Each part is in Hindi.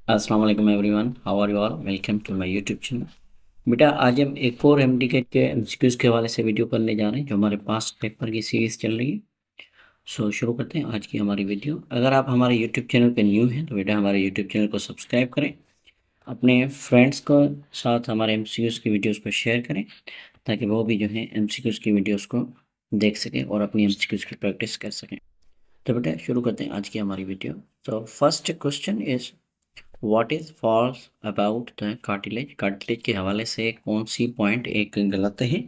अस्सलाम वालेकुम everyone, how are you all? Welcome to my YouTube channel. बेटा आज हम एक और एमडीके के एमसीक्यूज के हवाले से वीडियो करने जा रहे हैं जो हमारे पास्ट पेपर की सीरीज चल रही है। शुरू करते हैं आज की हमारी वीडियो। अगर आप हमारे यूट्यूब चैनल पे न्यू हैं तो बेटा हमारे यूट्यूब चैनल को सब्सक्राइब करें, अपने फ्रेंड्स को साथ हमारे एमसीक्यूज की वीडियोज़ को शेयर करें ताकि वो भी जो है एमसीक्यूज की वीडियोज़ को देख सकें और अपनी एमसीक्यूज की प्रैक्टिस कर सकें। तो बेटा शुरू करते हैं आज की हमारी वीडियो। तो first question is what is false about the cartilage. Cartilage के हवाले से कौन सी पॉइंट एक गलत है।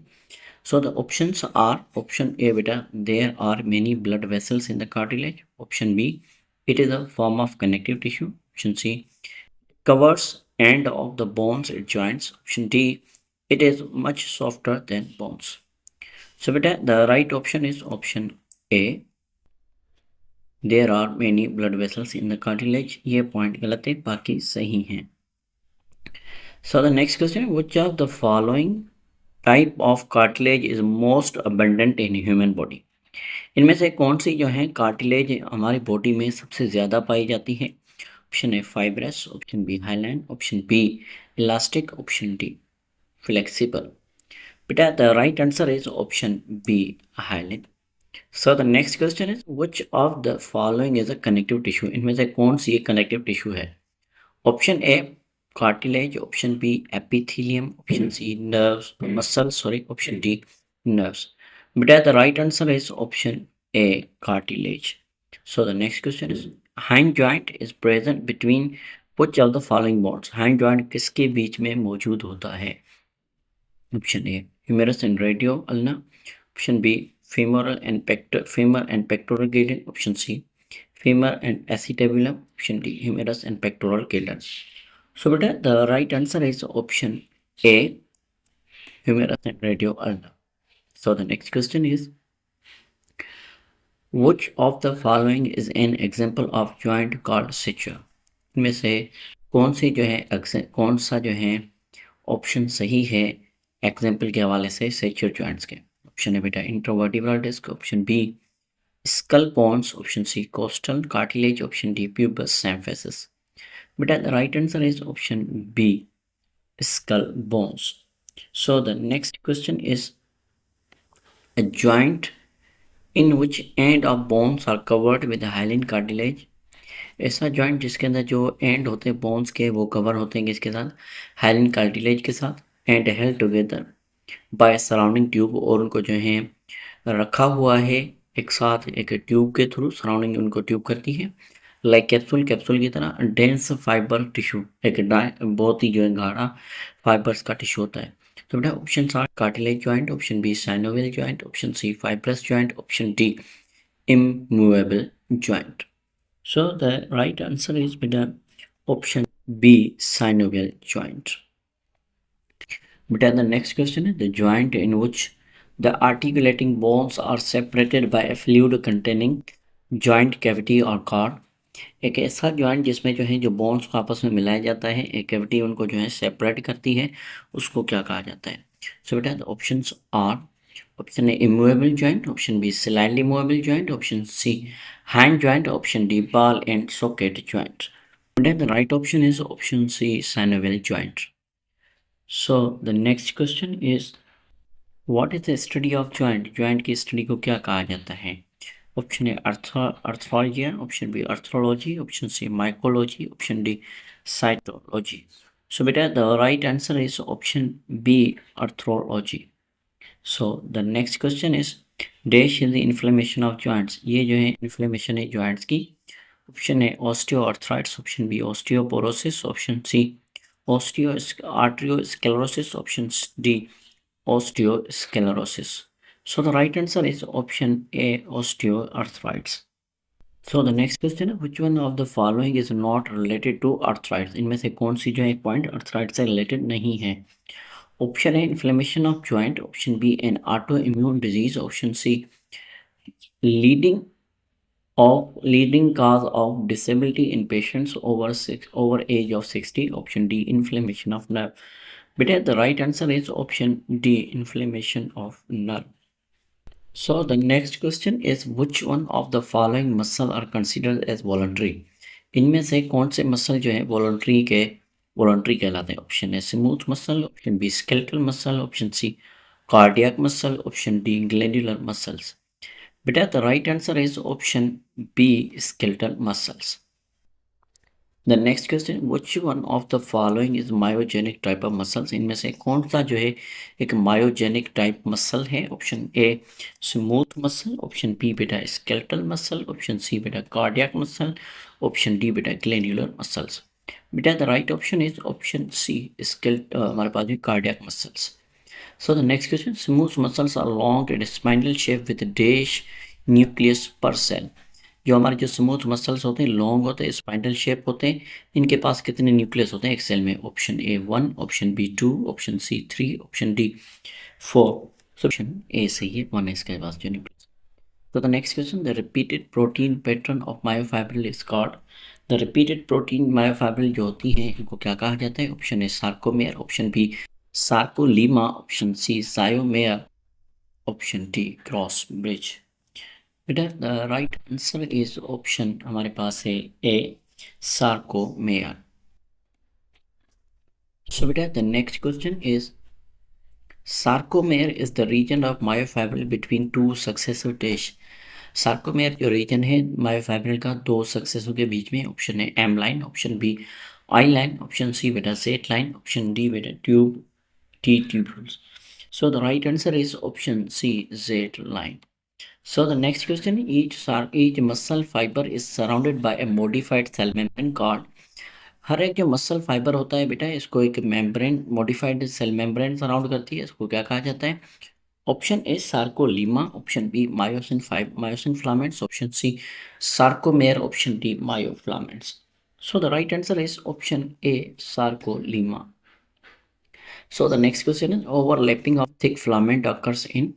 So the options are, option A बेटा there are many blood vessels in the cartilage. Option B it is a form of connective tissue. Option C covers end of the bones it joints. Option D it is much softer than bones. So beta the right option is option A, there are many blood vessels in the cartilage। ये पॉइंट गलत है, बाकी सही हैं। So the next question, which of the following type of cartilage is most abundant in human body। इनमें से कौन सी जो है कार्टिलेज हमारी बॉडी में सबसे ज़्यादा पाई जाती है। Option A fibrous, option B hyaline, option B elastic, option D flexible. बेटा the right answer is option B hyaline. So the next question is which of the following is a connective tissue. इनमें से कौन सी एक कनेक्टिव टिश्यू है। Option A cartilage, option B epithelium, option C nerves muscle, sorry, option D nerves। But the right answer is option A cartilage। So the next question is hand joint is present between which of the following bones। hand joint किसके बीच में मौजूद होता है। Option A humerus and radio ulna, option B femur and pectoral galen, option C femur and acetabulum, option D humerus and pectoral galen। So beta the right answer is option A humerus and radio ulna। So the next question is which of the following is an example of joint called suture। इनमें से कौन सी जो है कौन सा जो है ऑप्शन सही है एग्जाम्पल के हवाले से suture joints के। ऑप्शन है बेटा intervertebral disc, option B skull bones, option C costal cartilage, option D pubis symphysis। बेटा the right answer is option B skull bones। So the next question is a joint in which end of bones are covered with hyaline cartilage। ऐसा जॉइंट जिसके अंदर जो एंड होते हैं बोन्स के वो कवर होते हैं किसके साथ, हाइलिन कार्टिलेज के साथ, and held together by surrounding tube, और उनको जो है रखा हुआ है एक साथ एक ट्यूब के थ्रू, सराउंडिंग उनको ट्यूब करती है लाइक कैप्सूल की तरह। डेंस फाइबर टिश्यू एक बहुत ही जो है गाढ़ा फाइबर्स का टिश्यू होता है। तो बेटा option R cartilage joint, option B synovial joint, option C fibrous joint, option D immovable joint. So the right answer is बेटा ऑप्शन बी साइनोवियल जॉइंट। बेटा द नेक्स्ट क्वेश्चन है the joint in which the articulating bones are separated by a fluid containing joint cavity are called. एक ऐसा जॉइंट जिसमें जो है जो बोन्स को आपस में मिलाया जाता है, एक कैविटी उनको जो है सेपरेट करती है, उसको क्या कहा जाता है। सो बेटा the options are, option A immovable joint, option B slightly movable joint, option C hand joint, option D ball and socket joint. बेटा the right option is option C synovial joint. So the next question is what is the study of joint. Joint की स्टडी को क्या कहा जाता है। Option A arthrologia, option B arthrology, option C mycology, option D cytology. So बेटा the right answer is option B arthrology. So the next question is dash is the inflammation of joints. ये जो है इन्फ्लेमेशन है जॉइंट्स की। Option A osteoarthritis, option B osteoporosis, option C osteo arteriosclerosis, option D osteosclerosis। So the right answer is option A osteoarthritis। So the next question है which one of the following is not related to arthritis। इनमें से कौन सी जो है पॉइंट arthritis से रिलेटेड नहीं है। Option A inflammation of joint, option B an autoimmune disease, option C leading leading cause of disability in patients over age of 60, option D inflammation of nerve। बेटा the right answer is option D inflammation of nerve। So the next question is which one of the following muscle are considered as voluntary। इनमें से कौन से मसल जो है वॉलंटरी कहलाते हैं? Option A smooth muscle, option B skeletal muscle, option C cardiac muscle, option D glandular muscles. बेटा the right answer is option B skeletal muscles. The next question, which one of the following is myogenic type of muscles? इनमें से कौन सा जो है एक मायोजेनिक टाइप मसल है? Option A smooth muscle, option B बेटा स्केलेटल मसल, ऑप्शन सी बेटा कार्डियक मसल, ऑप्शन डी बेटा ग्लैंडुलर मसल्स। बेटा the right option is option C हमारे पास भी cardiac muscles. So the next question, smooth muscles are long and spindle shape with dash nucleus per cell। जो हमारे जो स्मूथ मसल्स होते हैं लॉन्ग होते हैं स्पाइनल शेप होते हैं, इनके पास कितने न्यूक्लियस होते हैं एक सेल में? Option A 1, option B 2, option C 3, option D 4। Option A सही है, 1 है इसके पास जो न्यूक्लियस। तो the next question, the repeated protein pattern of myofibril is called. The repeated protein myofibril जो होती हैं इनको क्या कहा जाता है? Option A sarcomere, option B sarcolemma, option C sayomere, option D cross bridge. बेटा the right answer is option हमारे पास है ए सार्कोमेयर। सो बेटा the next question is sarcomere is the region of myofibril between two successive test. Sarcomere जो रीजन है मायोफाइब्रिल का दो सक्सेसों के बीच में। ऑप्शन है M line, option B I line, option C बेटा सेट लाइन, ऑप्शन डी बेटा tube T tubules. So the right answer is option C, Z line. So the next question, each muscle fiber is surrounded by a modified cell membrane called। हर एक जो मसल फाइबर होता है बेटा इसको एक membrane modified cell membrane surround करती है, इसको क्या कहा जाता है? Option A sarcolemma, option B myosin filaments, option C sarcomere, option D myofilaments. So the right answer is option A sarcolemma. So the next question is overlapping of thick filament occurs in.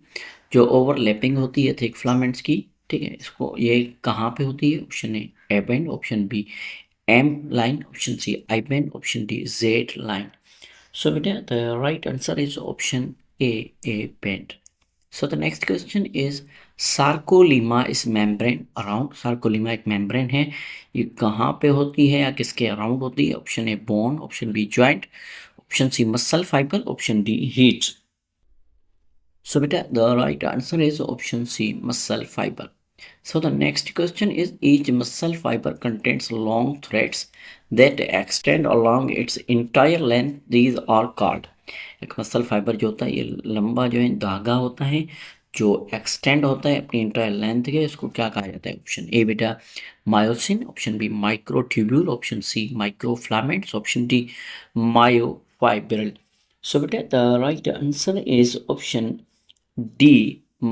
जो ओवरलैपिंग होती है थिक फिलामेंट्स की, ठीक है, इसको ये कहाँ पे होती है? Option A A band, option B M line, option C I band, option D Z line. So बेटा the right answer is option A band. So the next question is sarcolemma is membrane around. सार्कोलीमा एक मेम्ब्रेन है, ये कहाँ पे होती है या किसके अराउंड होती है? Option A bone, option B joint, option C muscle fibre, option D heart. So बेटा the right answer is option C muscle fibre. So the next question is each muscle fiber contains long threads that extend along its entire length. These are called। एक मसल फाइबर जो होता है ये लंबा जो है धागा होता है जो एक्सटेंड होता है अपनी इंटायर लेंथ के, इसको क्या कहा जाता है? ऑप्शन ए बेटा myosin, option B microtubule, option C microfilaments, option D myofibril. So बेटा the right answer is option D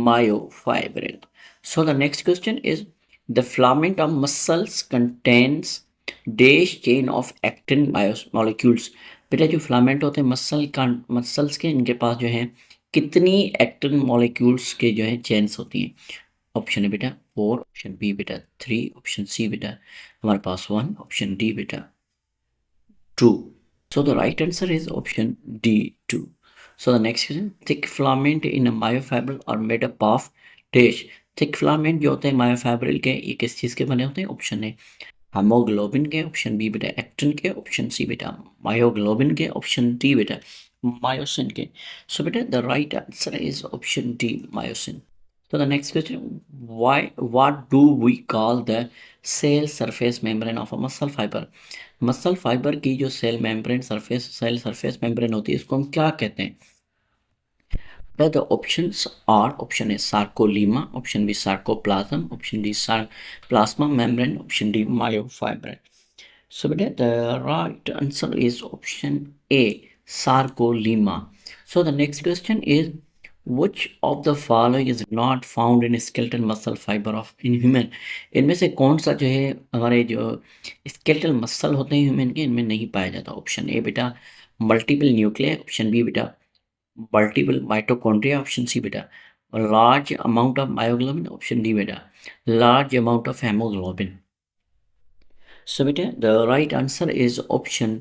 myofibril. So the next question is the filament of muscles contains dash chain of actin molecules। बेटा जो फिलामेंट होते हैं मसल्स के इनके पास जो है कितनी एक्टिन मॉलिक्यूल्स के जो है चेन्स होती हैं? ऑप्शन है बेटा 4, ऑप्शन बी बेटा 3, ऑप्शन सी बेटा हमारे पास 1, ऑप्शन डी बेटा 2। So the right answer is option D 2। So the next question, thick filament in a myofibril are made up of dash। Thick filament जो होते हैं मायोफाइब्रिल के ये किस चीज़ के बने होते हैं? ऑप्शन है हेमोग्लोबिन के, ऑप्शन बी बेटा एक्टिन के, ऑप्शन सी बेटा मायोग्लोबिन के, ऑप्शन डी बेटा मायोसिन के। सो बेटा the right answer is option D myosin. So the next question, what do we call the cell surface membrane of a muscle fiber? Muscle fibre की जो सेल सरफेस मेम्ब्रेन होती है इसको हम क्या कहते हैं? The options are option A sarcolemma, option B sarcoplasm, option D plasma membrane, option D myofibril। So बेटा the right answer is option A sarcolemma। So the next question is which of the following is not found in skeletal muscle fiber of in human। इनमें से कौन सा जो है हमारे जो स्केलेटल मसल होते हैं ह्यूमन के इनमें नहीं पाया जाता? ऑप्शन ए बेटा मल्टीपल न्यूक्लियर, ऑप्शन बी बेटा मल्टीपल माइटोकॉन्ड्रिया, ऑप्शन सी बेटा large amount of myoglobin, option D बेटा large amount of haemoglobin. So beta the right answer is option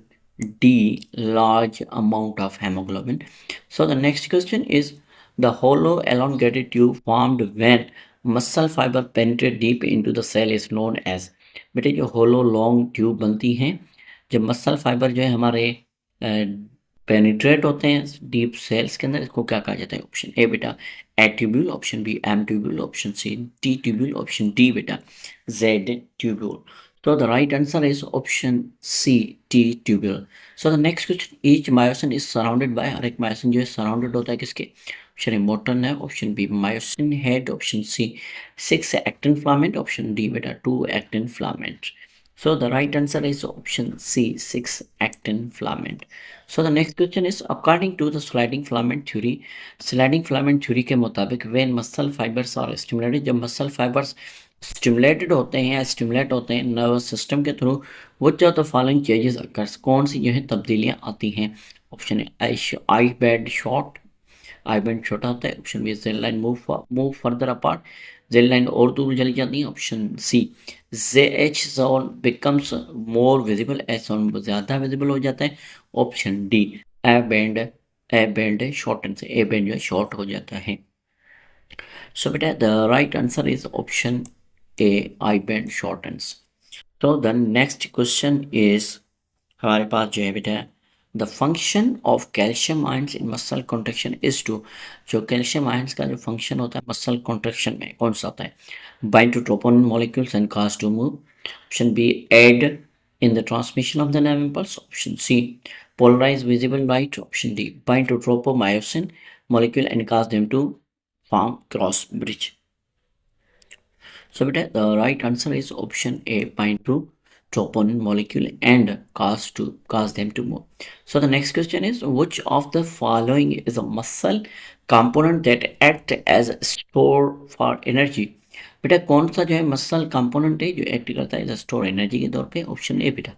D large amount of hemoglobin। So the next question is the hollow elongated tube formed when muscle fiber penetrate deep into the cell is known as। बेटे जो होलो लॉन्ग ट्यूब बनती हैं जब मसल फाइबर जो है हमारे पेनिट्रेट होते हैं डीप सेल्स के अंदर, इसको क्या कहा जाता है? ऑप्शन ए बेटा A tubule, option B M tubule, option C T tubule, option D बेटा Z tubule. So the right answer is option C, T tubule. So the next question, each myosin is surrounded by, हर एक myosin जो है surrounded होता है किसके? Option A motor nerve, option B myosin head, option C 6 actin filament, option D बेटा 2 actin filament. So the right answer is option C, 6 actin filament. So the next question is, according to the sliding filament theory के मुताबिक when muscle fibers are stimulated, जब muscle fibers स्टिमुलेटेड होते हैं या स्टिमुलेट होते हैं नर्वस सिस्टम के through, which of the following changes occurs, कौन सी जो है तब्दीलियां आती हैं? Option A I band short, I band छोटा होता है, option B gel line move further apart, gel line और दूर चली जाती है, option C J H zone becomes more visible, H zone ज़्यादा विजिबल हो जाता है, option D A band shorten से ए बैंड जो है शॉर्ट हो जाता है. सो बेटा the right answer is option A I band shortens. तो द नेक्स्ट क्वेश्चन इज हमारे पास जो है बेटा the function of calcium ions in muscle contraction is to, जो कैल्शियम आयंस का जो फंक्शन होता है मसल कॉन्ट्रेक्शन में कौन सा होता है? Bind to troponin molecules and cause to move, option B aid in the transmission of the nerve impulse, option C polarise visible light, option D bind to tropomyosin molecule and cause them to form cross bridge. So beta the right answer is option A, bind to troponin molecule and cause them to move. So the next question is, which of the following is a muscle component that act as store for energy? बेटा कौन सा जो है मसल कंपोनेंट है जो एक्ट करता है स्टोर एनर्जी के तौर पे? ऑप्शन ए बेटा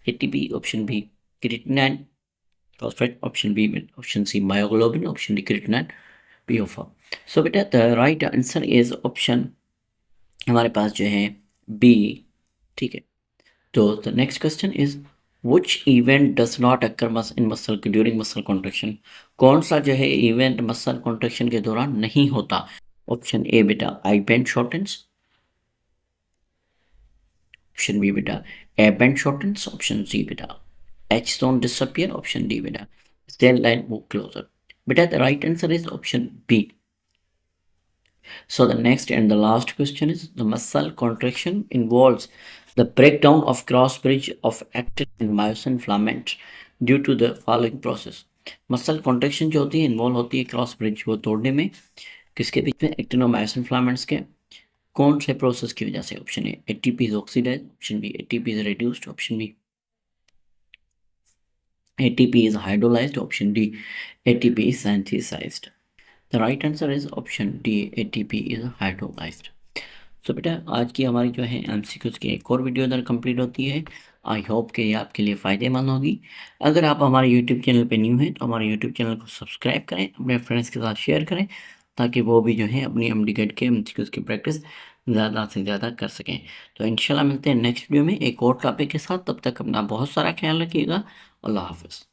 ATP, option B creatinine phosphate, option B option C myoglobin, option D creatinine PO4. So बेटा the right answer is option हमारे पास जो है बी. ठीक है, तो the next question is which event does not occur in muscle during muscle contraction, कौन सा जो है इवेंट मसल कॉन्ट्रेक्शन के दौरान नहीं होता? ऑप्शन ए बेटा I band shortens, option B बेटा A band shortens, option C बेटा H zone disappear, option D बेटा सेल लाइन मूव क्लोजर. बेटा the right answer is option B. So the next and the last question is, the muscle contraction involves the breakdown of cross bridge of actin and myosin filaments due to the following process. Muscle contraction जो होती है इन्वॉल्व होती है क्रॉस ब्रिज को तोड़ने में, किसके बीच में? एक्टिन और मायोसिन फिलामेंट्स के. कौन से प्रोसेस की वजह से? Option A ATP is oxidise, option B ATP is reduced, option B ATP is hydrolysed, option D ATP is synthesised. The right answer is option D, ATP is hydrolyzed. So बेटा आज की हमारी जो है MCQs की एक और वीडियो इधर कंप्लीट होती है. आई होप कि ये आपके लिए फ़ायदेमंद होगी. अगर आप हमारे यूट्यूब चैनल पे न्यू हैं तो हमारे यूट्यूब चैनल को सब्सक्राइब करें, अपने फ्रेंड्स के साथ शेयर करें ताकि वो भी जो है अपनी MD के MCQs की प्रैक्टिस ज़्यादा से ज़्यादा कर सकें. तो इंशाल्लाह मिलते हैं नेक्स्ट वीडियो में एक और टॉपिक के साथ. तब तक अपना बहुत सारा ख्याल रखिएगा. अल्लाह हाफ़िज़.